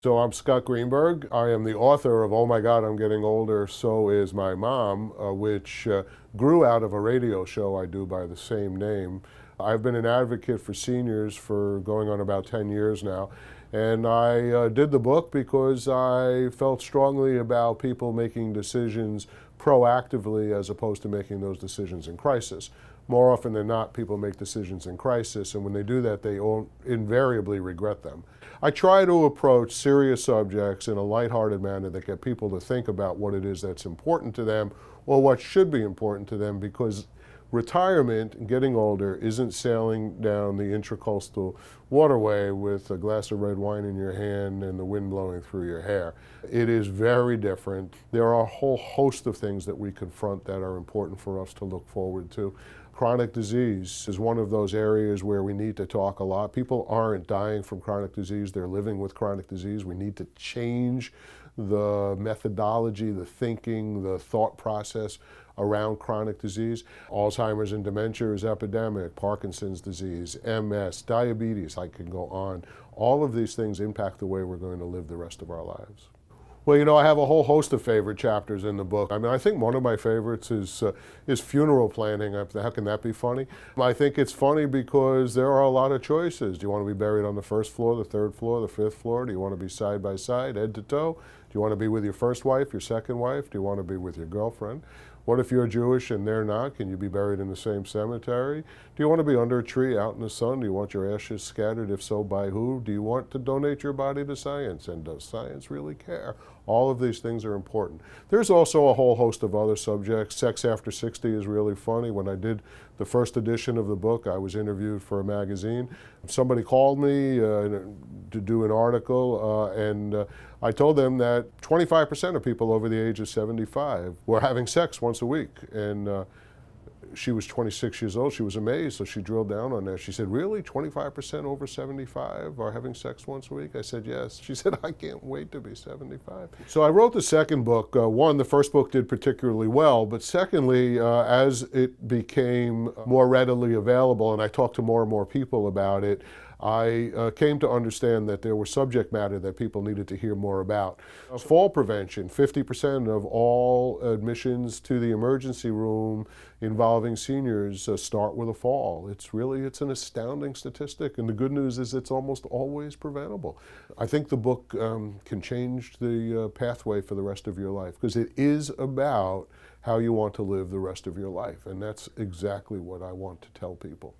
So I'm Scott Greenberg. I am the author of Oh My God, I'm Getting Older, So Is My Mom, which grew out of a radio show I do by the same name. I've been an advocate for seniors for going on about 10 years now. And I did the book because I felt strongly about people making decisions proactively as opposed to making those decisions in crisis. More often than not, people make decisions in crisis, and when they do that, they invariably regret them. I try to approach serious subjects in a lighthearted manner that get people to think about what it is that's important to them or what should be important to them, because retirement and getting older isn't sailing down the intracoastal waterway with a glass of red wine in your hand and the wind blowing through your hair. It is very different. There are a whole host of things that we confront that are important for us to look forward to. Chronic disease is one of those areas where we need to talk a lot. People aren't dying from chronic disease, they're living with chronic disease. We need to change the methodology, the thinking, the thought process around chronic disease. Alzheimer's and dementia is epidemic, Parkinson's disease, MS, diabetes, I can go on. All of these things impact the way we're going to live the rest of our lives. Well, you know, I have a whole host of favorite chapters in the book. I mean, I think one of my favorites is funeral planning. How can that be funny? I think it's funny because there are a lot of choices. Do you want to be buried on the first floor, the third floor, the fifth floor? Do you want to be side by side, head to toe? Do you want to be with your first wife, your second wife? Do you want to be with your girlfriend? What if you're Jewish and they're not? Can you be buried in the same cemetery? Do you want to be under a tree out in the sun? Do you want your ashes scattered? If so, by who? Do you want to donate your body to science? And does science really care? All of these things are important. There's also a whole host of other subjects. Sex after 60 is really funny. When I did the first edition of the book, I was interviewed for a magazine. Somebody called me to do an article, and I told them that 25% of people over the age of 75 were having sex once a week. And she was 26 years old. She was amazed, so she drilled down on that. She said, really, 25% over 75 are having sex once a week? I said, yes. She said, I can't wait to be 75. So I wrote the second book. One, the first book did particularly well, but secondly, as it became more readily available and I talked to more and more people about it, I came to understand that there was subject matter that people needed to hear more about. Fall prevention, 50% of all admissions to the emergency room involving seniors start with a fall. It's an astounding statistic, and the good news is it's almost always preventable. I think the book can change the pathway for the rest of your life, because it is about how you want to live the rest of your life, and that's exactly what I want to tell people.